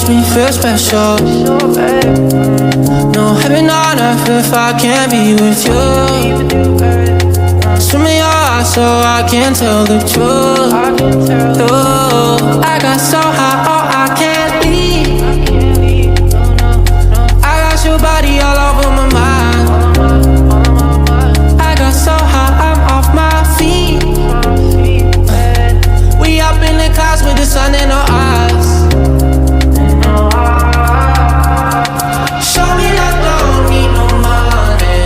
makes me feel special. No heaven on earth if I can't be with you. Swim in your eyes so I can tell the truth. I got so high, oh I can't leave. I got your body all over my mind. I got so high, I'm off my feet. We up in the clouds with the sun in our eyes. Show me that don't need no money,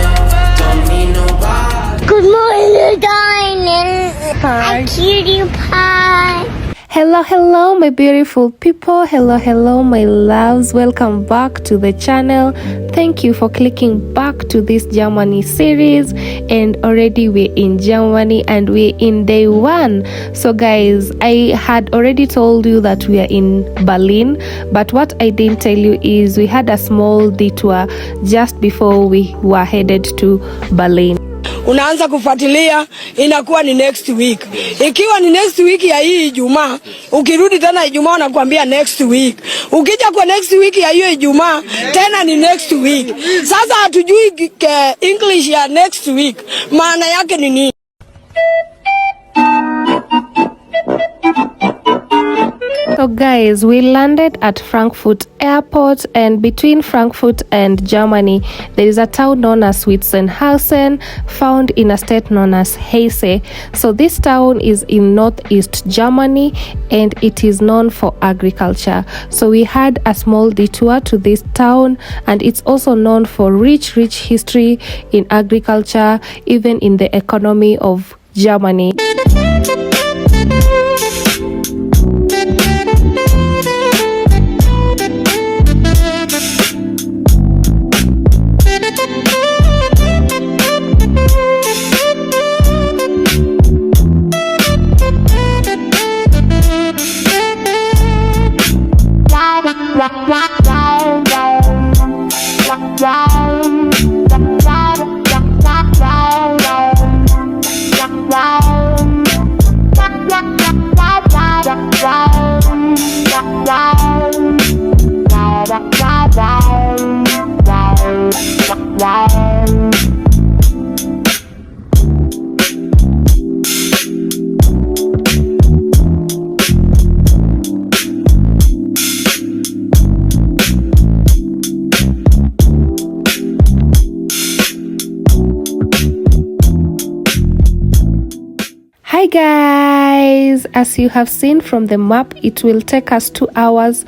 don't need nobody. Good morning, darling. Hi, cutie pie. Hello my beautiful people. Hello my loves, welcome back to the channel. Thank you for clicking back to this Germany series, and already we're in Germany and we're in day 1. So guys, I had already told you that we are in Berlin, but what I didn't tell you is we had a small detour just before we were headed to Berlin. Unaanza kufuatilia, inakuwa ni next week. Ikiwa ni next week ya hii Ijumaa, ukirudi tena Ijumaa unakuambia next week. Ukija kwa next week ya hiyo Ijumaa, tena ni next week. Sasa hatujui English ya next week maana yake ni nini? So guys, we landed at Frankfurt airport, and between Frankfurt and Germany there is a town known as Witzenhausen, found in a state known as Hesse. So this town is in northeast Germany and it is known for agriculture. So we had a small detour to this town, and it's also known for rich history in agriculture, even in the economy of Germany. Hi guys, as you have seen from the map, it will take us 2 hours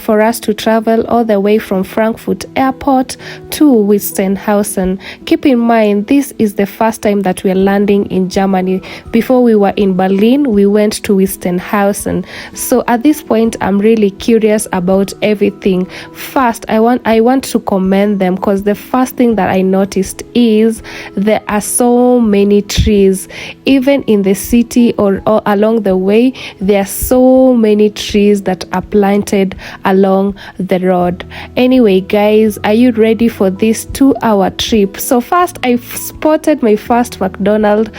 for us to travel all the way from Frankfurt airport to Witzenhausen. Keep in mind, this is the first time that we are landing in Germany. Before we were in Berlin, we went to Witzenhausen. So at this point, I'm really curious about everything. First, I want to commend them, because the first thing that I noticed is there are so many trees. Even in the city or along the way, there are so many trees that are planted along the road. Anyway guys, are you ready for this 2-hour trip? So first, I spotted my first McDonald's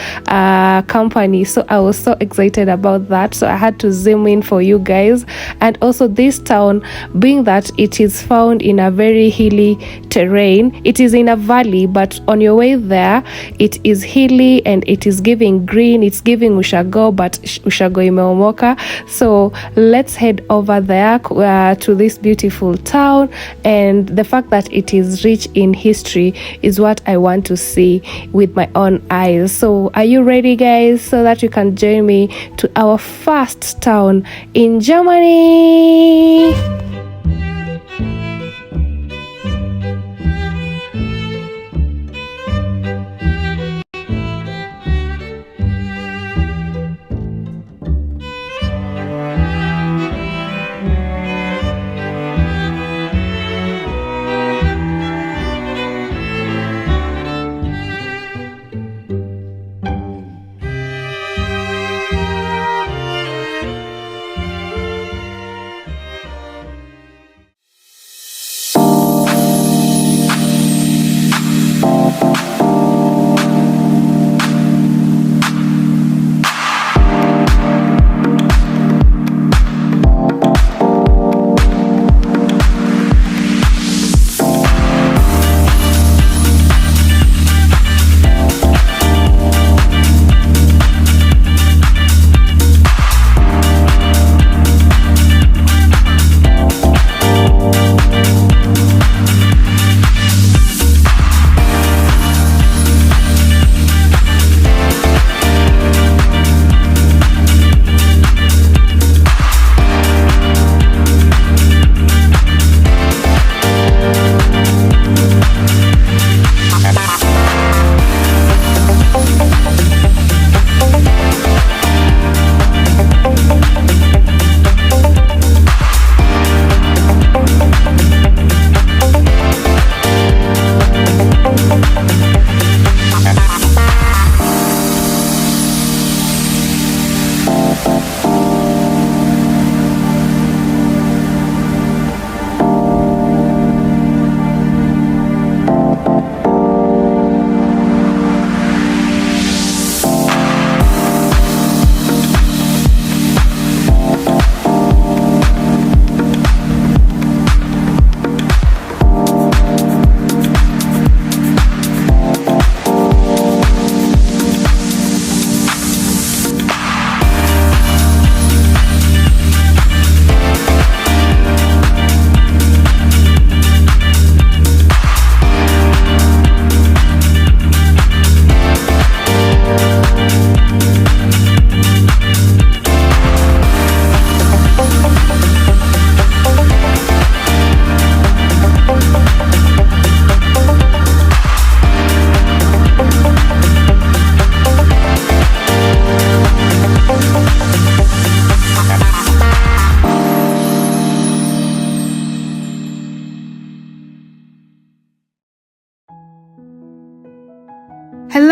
company, so I was so excited about that, so I had to zoom in for you guys. And also this town, being that it is found in a very hilly terrain, it is in a valley, but on your way there it is hilly and it is giving green, it's giving ushago, but ushago imeomoka. So let's head over there to this beautiful town, and the fact that it is rich in history is what I want to see with my own eyes. So are you ready guys, so that you can join me to our first town in Germany?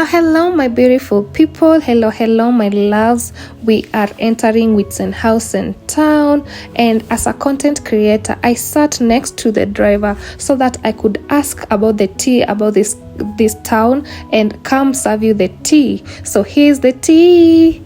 Hello my beautiful people. Hello my loves. We are entering Witzenhausen town, and as a content creator I sat next to the driver so that I could ask about the tea about this town and come serve you the tea. So here's the tea.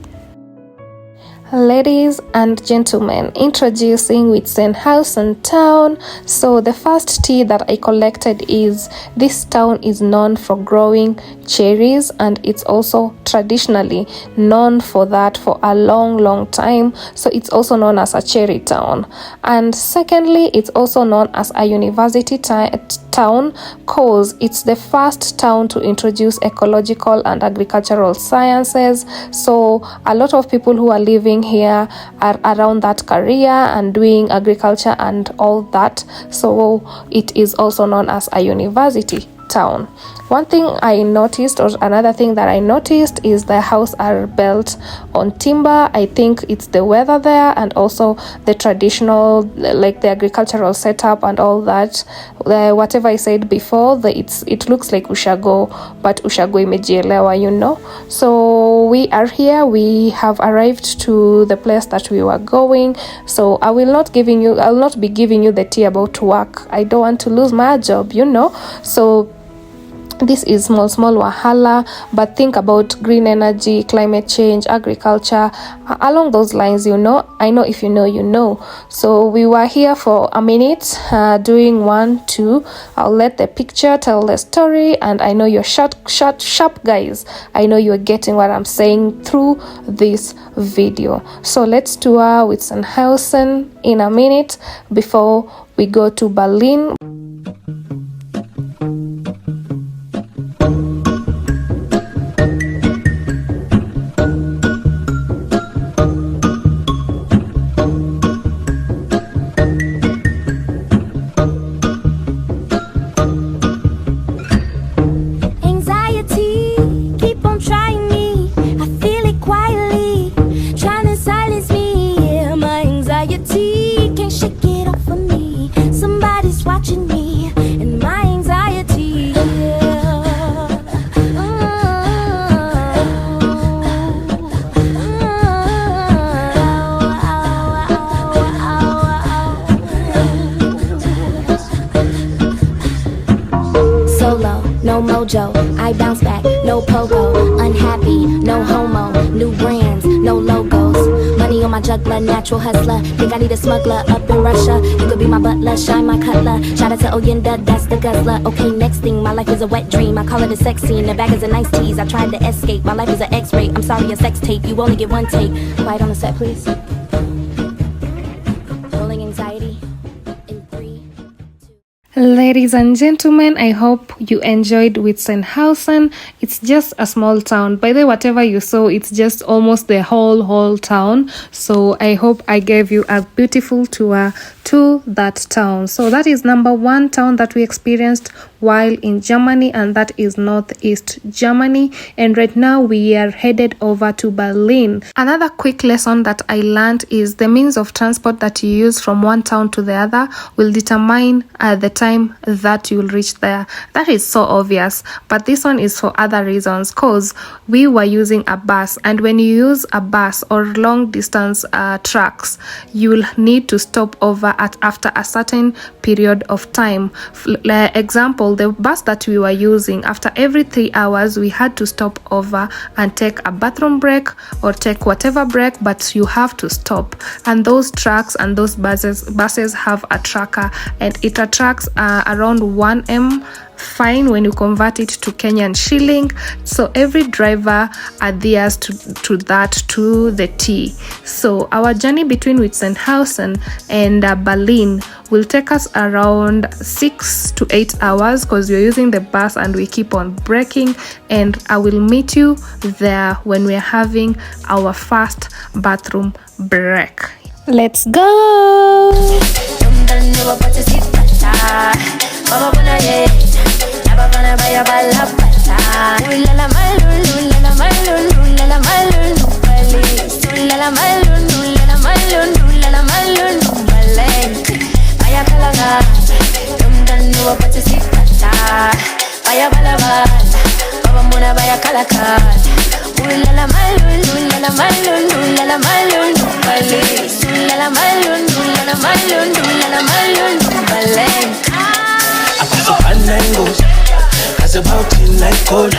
Ladies and gentlemen, introducing Witzenhausen town. So the first tea that I collected is this town is known for growing cherries, and it's also traditionally known for that for a long time. So it's also known as a cherry town. And secondly, it's also known as a university town cause it's the first town to introduce ecological and agricultural sciences. So a lot of people who are living here are around that career and doing agriculture and all that. So it is also known as a university town. One thing I noticed, or another thing that I noticed, is the houses are built on timber. I think it's the weather there and also the traditional, like the agricultural setup and all that. Whatever I said before, it looks like ushago, but ushago imejielewa, you know. So we are here. We have arrived to the place that we were going. So I'll not be giving you the tea about work. I don't want to lose my job, you know. So this is small wahala, but think about green energy, climate change, agriculture, along those lines, you know. I know if you know, you know. So we were here for a minute, doing 1, 2. I'll let the picture tell the story, and I know you're sharp guys. I know you're getting what I'm saying through this video. So let's tour Witzenhausen in a minute before we go to Berlin. No mojo, I bounce back, no pogo, unhappy, no homo, new brands, no logos, money on my juggler, natural hustler, think I need a smuggler up in Russia, you could be my butler, shine my cutler, shout out to Oyenda, that's the guzzler, okay next thing, my life is a wet dream, I call it a sex scene, the bag is a nice tease, I tried to escape, my life is an x-ray, I'm sorry a sex tape, you only get one take, quiet on the set please, rolling anxiety. Ladies and gentlemen, I hope you enjoyed Witzenhausen. It's just a small town. By the way, whatever you saw, it's just almost the whole town. So I hope I gave you a beautiful tour to that town. So that is number 1 town that we experienced while in Germany, and that is Northeast Germany. And right now we are headed over to Berlin. Another quick lesson that I learned is the means of transport that you use from one town to the other will determine the time that you'll reach there. That is so obvious, but this one is for other reasons, cause we were using a bus, and when you use a bus or long distance trucks, you'll need to stop over after a certain period of time. Example, the bus that we were using, after every 3 hours we had to stop over and take a bathroom break or take whatever break, but you have to stop. And those trucks and those buses have a tracker, and it attracts around 1M fine when you convert it to Kenyan shilling. So every driver adheres to that to the T. So our journey between Witzenhausen and Berlin will take us around 6 to 8 hours because we're using the bus and we keep on braking, and I will meet you there when we're having our first bathroom break. Let's go. I buy a color card. Ooh la la malun, ooh la la malun, ooh la la malun, Balen. Ooh la la malun, ooh la la malun, ooh la la malun, Balen. I pass up and angles, has a mountain like gold.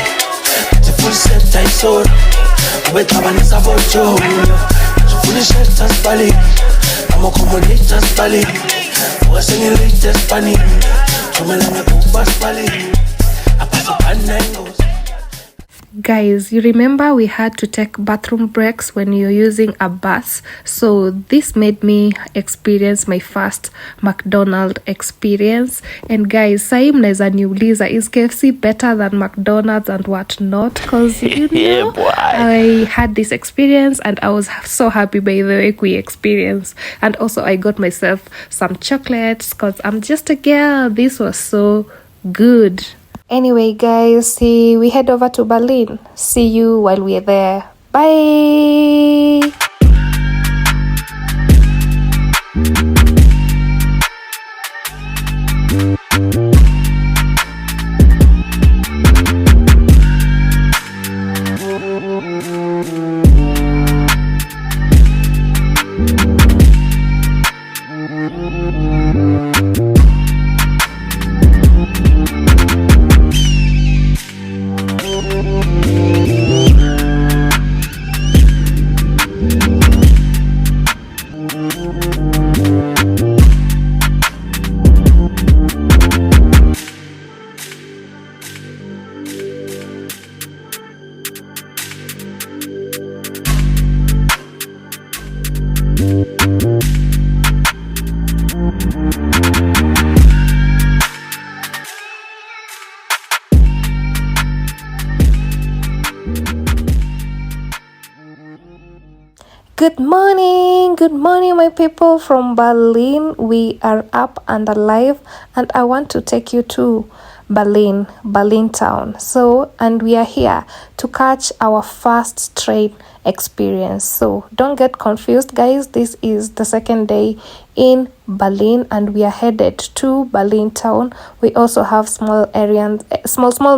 It's a full set I sold. We travel is about Joe. So fully shut us Bali. I'm a commodity Bali. We're singing latest Bali. To me like a booba's Bali. I pass up and angles. Guys, you remember we had to take bathroom breaks when you're using a bus, so this made me experience my first McDonald's experience. And guys, sahi mnaweza niuliza, is KFC better than McDonald's and what not? Because you know, I had this experience and I was so happy by the way we experienced. And also I got myself some chocolates because I'm just a girl. This was so good. Anyway, guys, we head over to Berlin. See you while we're there. Bye! Good morning, my people from Berlin. We are up and alive, and I want to take you to Berlin town. So, and we are here to catch our first train experience. So, don't get confused, guys. This is the second day in Berlin, and we are headed to Berlin town. We also have small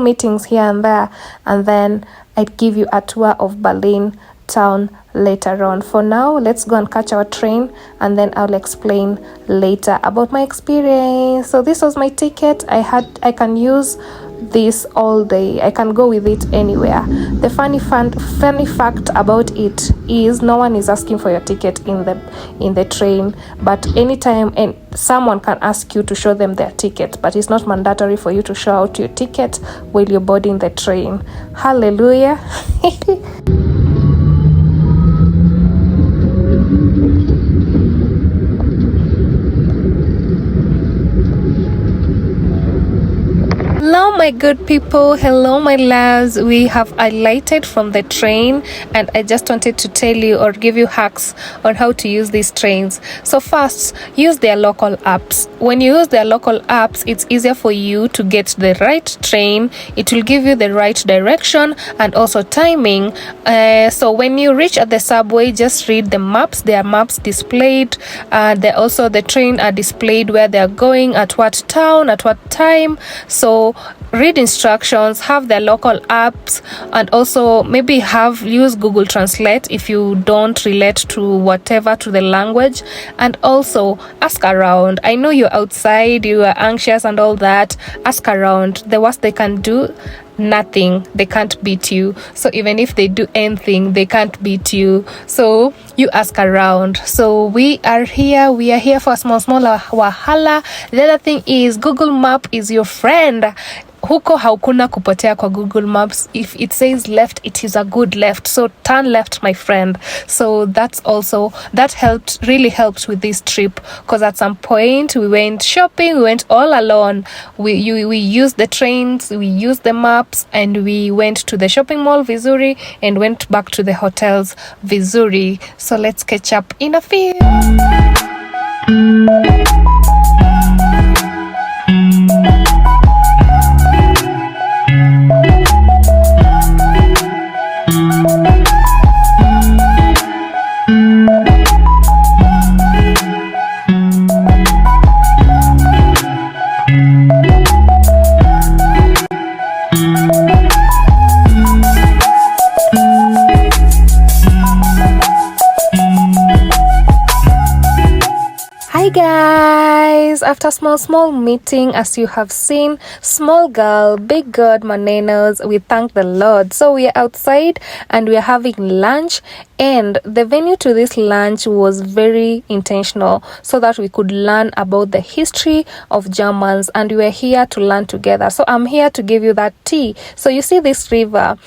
meetings here and there, and then I'd give you a tour of Berlin town later on. For now, let's go and catch our train, and then I'll explain later about my experience. So this was my ticket. I can use this all day. I can go with it anywhere. The funny fact about it is no one is asking for your ticket in the train, but anytime and someone can ask you to show them their ticket, but it's not mandatory for you to show out your ticket while you're boarding the train. Hallelujah. Hello my good people, hello my loves. We have alighted from the train, and I just wanted to tell you or give you hacks on how to use these trains. So first, use their local apps. When you use their local apps, it's easier for you to get the right train. It will give you the right direction and also timing. So when you reach at the subway, just read the maps. There are maps displayed. The train are displayed where they are going, at what town, at what time. So read instructions, have their local apps, and also maybe use Google Translate if you don't relate to the language, and also ask around. I know you're outside, you are anxious and all that. Ask around. The worst they can do, nothing. They can't beat you. So even if they do anything, they can't beat you. So you ask around. So we are here for a small wahala. The other thing is Google Map is your friend. Huko haukuna kupotea kwa Google Maps. If it says left, it is a good left. So turn left, my friend. So that really helped with this trip, because at some point we went shopping, we went all alone. We used the trains, we used the maps, and we went to the shopping mall Vizuri and went back to the hotels Vizuri. So let's catch up in a few. guys, after small meeting, as you have seen, small girl, big God manenos, we thank the Lord. So we are outside and we are having lunch, and the venue to this lunch was very intentional so that we could learn about the history of Germans, and we were here to learn together. So I'm here to give you that tea. So you see this river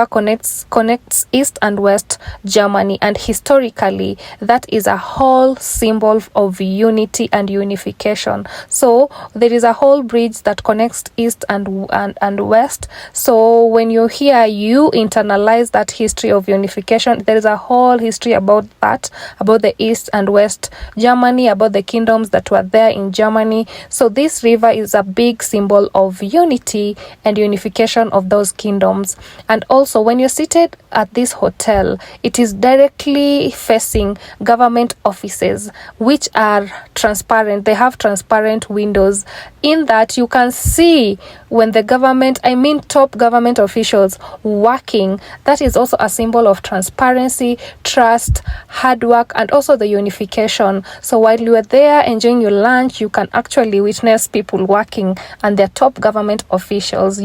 connects East and West Germany, and historically that is a whole symbol of unity and unification. So there is a whole bridge that connects East and West. So when you're here, you internalize that history of unification. There is a whole history about that, about the East and West Germany, about the kingdoms that were there in Germany. So this river is a big symbol of unity and unification of those kingdoms. And also, when you're seated at this hotel, it is directly facing government offices, which are transparent. They have transparent windows in that you can see when the government, top government officials working. That is also a symbol of transparency, trust, hard work, and also the unification. So while you are there enjoying your lunch, you can actually witness people working and their top government officials, I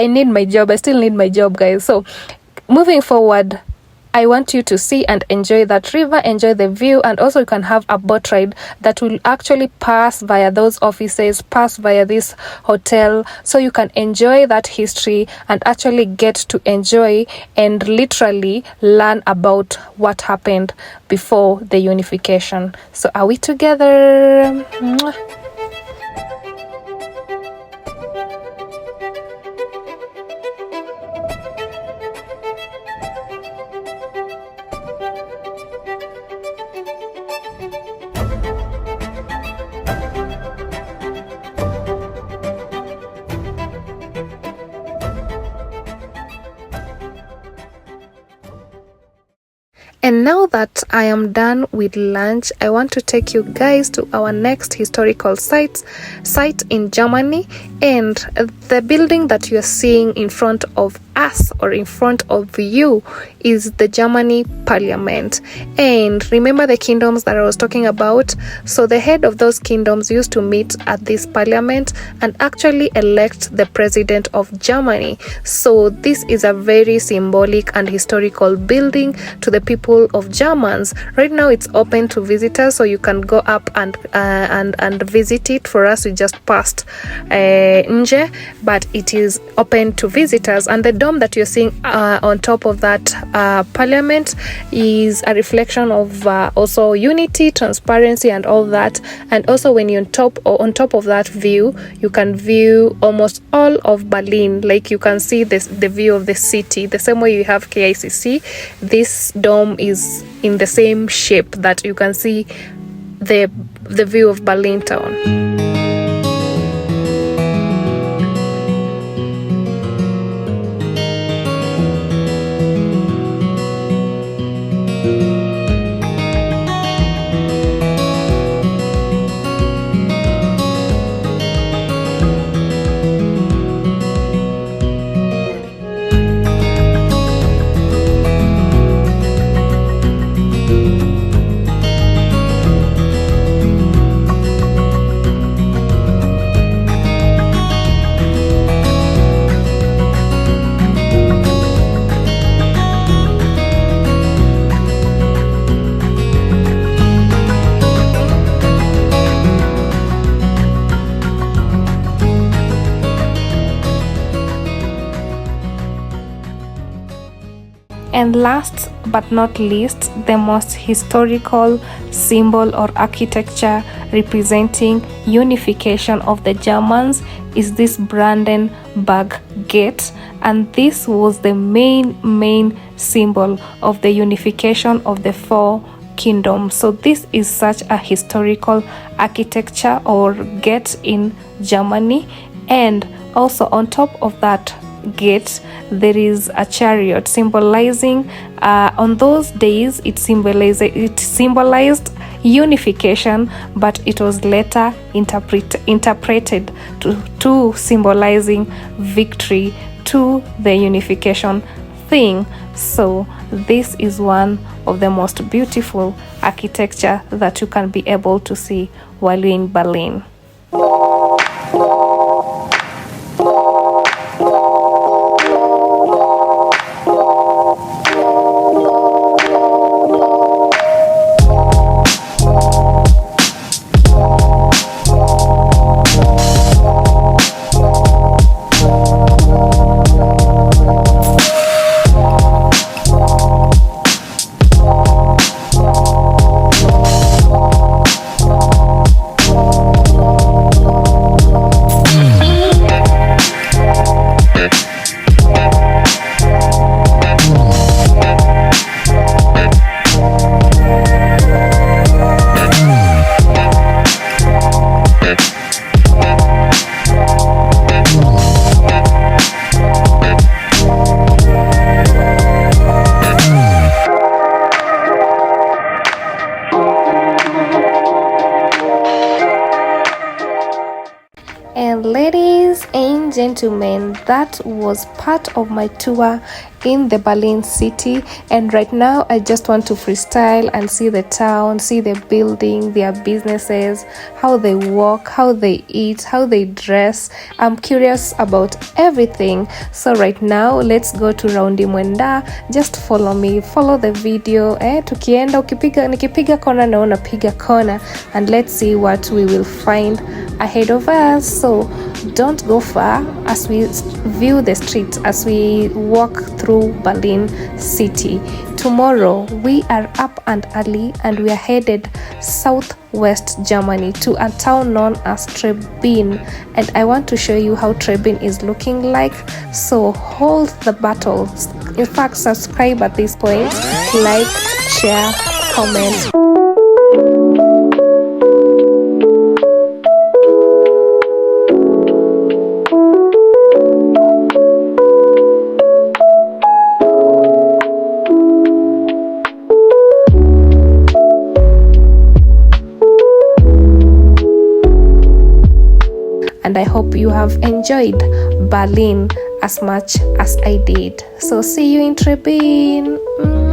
need my job. I still need my job, guys. So moving forward, I want you to see and enjoy that river, enjoy the view, and also you can have a boat ride that will actually pass via those offices, pass via this hotel, so you can enjoy that history and actually get to enjoy and literally learn about what happened before the unification. So are we together? Mwah. And now that I am done with lunch, I want to take you guys to our next historical site in Germany. And the building that you're seeing in front of us or in front of you is the Germany Parliament. And remember the kingdoms that I was talking about? So the head of those kingdoms used to meet at this parliament and actually elect the president of Germany. So this is a very symbolic and historical building to the people of Germans. Right now it's open to visitors, so you can go up and visit it. For us, we just passed nje, but it is open to visitors. And the dome that you're seeing on top of that parliament is a reflection of also unity, transparency, and all that. And also when you're on top of that view, you can view almost all of Berlin. Like you can see the view of the city, the same way you have KICC. This dome is in the same shape that you can see the view of Berlin town. And last but not least, the most historical symbol or architecture representing unification of the Germans is this Brandenburg Gate, and this was the main symbol of the unification of the four kingdoms. So this is such a historical architecture or gate in Germany. And also on top of that gate there is a chariot symbolizing on those days it symbolized unification, but it was later interpreted to symbolizing victory to the unification thing. So this is one of the most beautiful architecture that you can be able to see while you're in Berlin. And ladies and gentlemen, that was part of my tour in the Berlin city, and right now I just want to freestyle and see the town, see the building, their businesses, how they walk, how they eat, how they dress. I'm curious about everything. So right now let's go to Raundi Mwenda. Just follow me, follow the video. Tukienda nikipiga kona na unapiga kona, and let's see what we will find ahead of us. So don't go far as we view the streets, as we walk through Berlin city. Tomorrow we are up and early and we are headed southwest Germany to a town known as Trebbin, and I want to show you how Trebbin is looking like. So hold the battle. In fact, subscribe at this point, like, share, comment. And I hope you have enjoyed Berlin as much as I did. So see you in Trebbin.